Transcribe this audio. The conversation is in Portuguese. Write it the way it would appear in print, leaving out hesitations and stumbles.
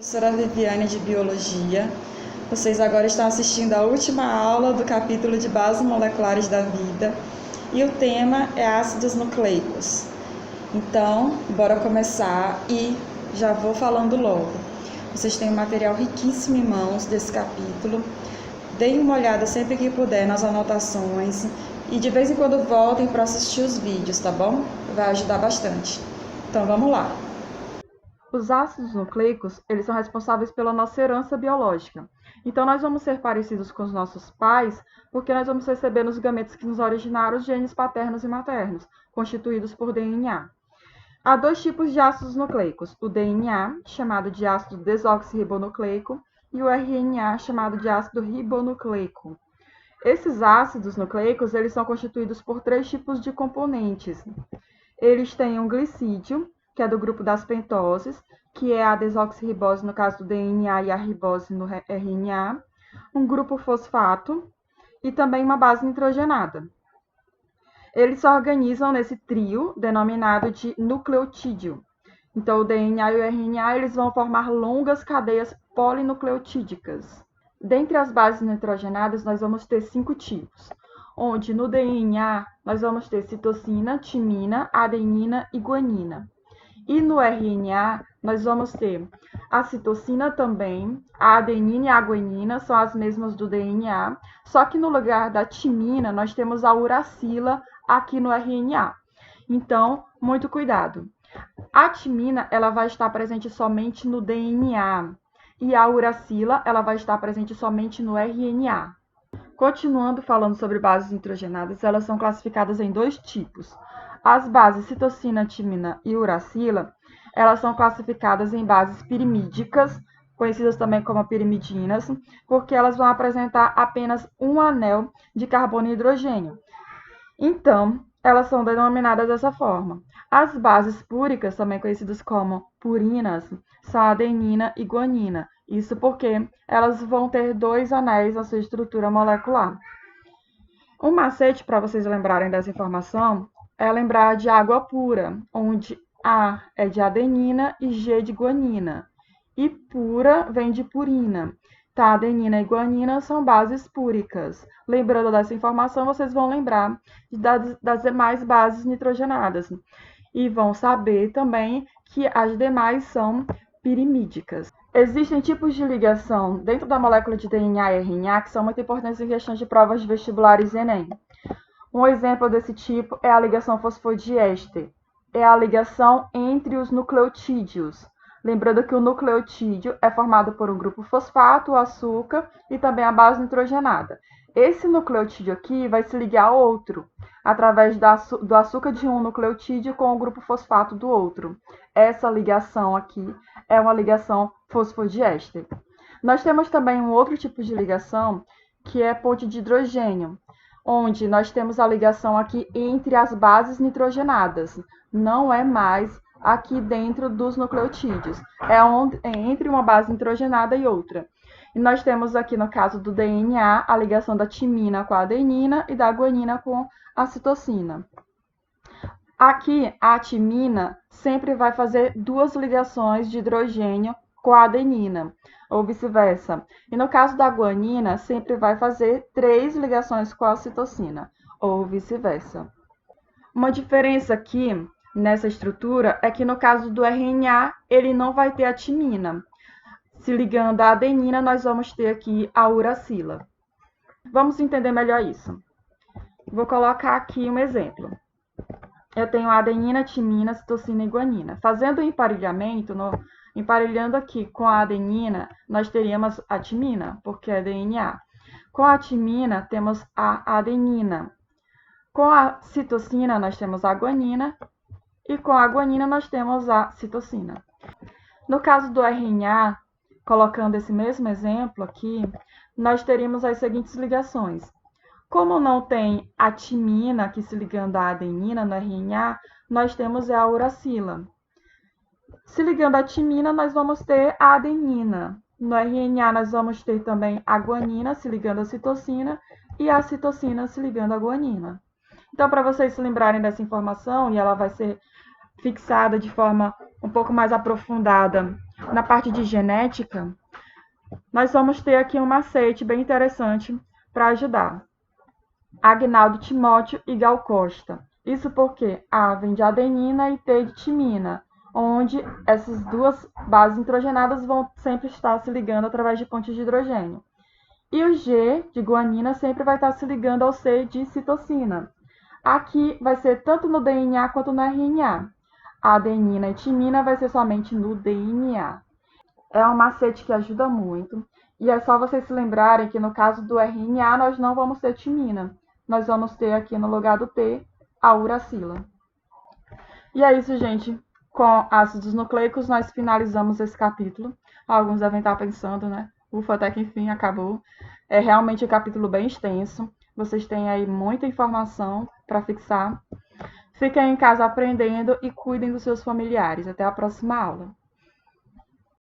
Professora Viviane de Biologia. Vocês agora estão assistindo a última aula do capítulo de Bases Moleculares da Vida e o tema é ácidos nucleicos. Então, bora começar e já vou falando logo. Vocês têm um material riquíssimo em mãos desse capítulo. Deem uma olhada sempre que puder nas anotações e de vez em quando voltem para assistir os vídeos, tá bom? Vai ajudar bastante. Então, vamos lá. Os ácidos nucleicos, eles são responsáveis pela nossa herança biológica. Então, nós vamos ser parecidos com os nossos pais, porque nós vamos receber nos gametas que nos originaram os genes paternos e maternos, constituídos por DNA. Há dois tipos de ácidos nucleicos, o DNA, chamado de ácido desoxirribonucleico, e o RNA, chamado de ácido ribonucleico. Esses ácidos nucleicos, eles são constituídos por três tipos de componentes. Eles têm um glicídio, que é do grupo das pentoses, que é a desoxirribose no caso do DNA e a ribose no RNA, um grupo fosfato e também uma base nitrogenada. Eles se organizam nesse trio denominado de nucleotídeo. Então, o DNA e o RNA eles vão formar longas cadeias polinucleotídicas. Dentre as bases nitrogenadas, nós vamos ter 5 tipos, onde no DNA nós vamos ter citosina, timina, adenina e guanina. E no RNA, nós vamos ter a citosina também, a adenina e a guanina são as mesmas do DNA, só que no lugar da timina, nós temos a uracila aqui no RNA. Então, muito cuidado. A timina, ela vai estar presente somente no DNA, e a uracila, ela vai estar presente somente no RNA. Continuando falando sobre bases nitrogenadas, elas são classificadas em dois tipos. As bases citosina, timina e uracila, elas são classificadas em bases pirimídicas, conhecidas também como pirimidinas, porque elas vão apresentar apenas um anel de carbono e hidrogênio. Então, elas são denominadas dessa forma. As bases púricas, também conhecidas como purinas, são adenina e guanina. Isso porque elas vão ter 2 anéis na sua estrutura molecular. Um macete para vocês lembrarem dessa informação é lembrar de água pura, onde A é de adenina e G de guanina. E pura vem de purina. Tá, adenina e guanina são bases púricas. Lembrando dessa informação, vocês vão lembrar das demais bases nitrogenadas. E vão saber também que as demais são pirimídicas. Existem tipos de ligação dentro da molécula de DNA e RNA que são muito importantes em questões de provas de vestibulares e Enem. Um exemplo desse tipo é a ligação fosfodiéster. É a ligação entre os nucleotídeos. Lembrando que o nucleotídeo é formado por um grupo fosfato, o açúcar e também a base nitrogenada. Esse nucleotídeo aqui vai se ligar a outro, através do açúcar de um nucleotídeo com o grupo fosfato do outro. Essa ligação aqui é uma ligação fosfodiéster. Nós temos também um outro tipo de ligação, que é ponte de hidrogênio, onde nós temos a ligação aqui entre as bases nitrogenadas. Não é mais aqui dentro dos nucleotídeos. É entre uma base nitrogenada e outra. E nós temos aqui, no caso do DNA, a ligação da timina com a adenina e da guanina com a citosina. Aqui, a timina sempre vai fazer 2 ligações de hidrogênio com a adenina, ou vice-versa. E no caso da guanina, sempre vai fazer 3 ligações com a citosina, ou vice-versa. Uma diferença aqui nessa estrutura é que no caso do RNA, ele não vai ter a timina. Se ligando à adenina, nós vamos ter aqui a uracila. Vamos entender melhor isso. Vou colocar aqui um exemplo. Eu tenho a adenina, timina, citosina e guanina. Fazendo o emparelhamento, emparelhando aqui com a adenina, nós teríamos a timina, porque é DNA. Com a timina, temos a adenina. Com a citosina, nós temos a guanina. E com a guanina, nós temos a citosina. No caso do RNA, colocando esse mesmo exemplo aqui, nós teríamos as seguintes ligações. Como não tem a timina aqui se ligando à adenina no RNA, nós temos a uracila. Se ligando à timina, nós vamos ter a adenina. No RNA, nós vamos ter também a guanina se ligando à citosina e a citosina se ligando à guanina. Então, para vocês se lembrarem dessa informação, e ela vai ser fixada de forma um pouco mais aprofundada Na parte de genética, nós vamos ter aqui um macete bem interessante para ajudar. Agnaldo Timóteo e Gal Costa. Isso porque A vem de adenina e T de timina, onde essas duas bases nitrogenadas vão sempre estar se ligando através de pontes de hidrogênio. E o G de guanina sempre vai estar se ligando ao C de citosina. Aqui vai ser tanto no DNA quanto no RNA. A adenina e timina vai ser somente no DNA. É um macete que ajuda muito. E é só vocês se lembrarem que no caso do RNA nós não vamos ter timina. Nós vamos ter aqui no lugar do T a uracila. E é isso, gente. Com ácidos nucleicos nós finalizamos esse capítulo. Alguns devem estar pensando, né? Ufa, até que enfim acabou. É realmente um capítulo bem extenso. Vocês têm aí muita informação para fixar. Fiquem em casa aprendendo e cuidem dos seus familiares. Até a próxima aula.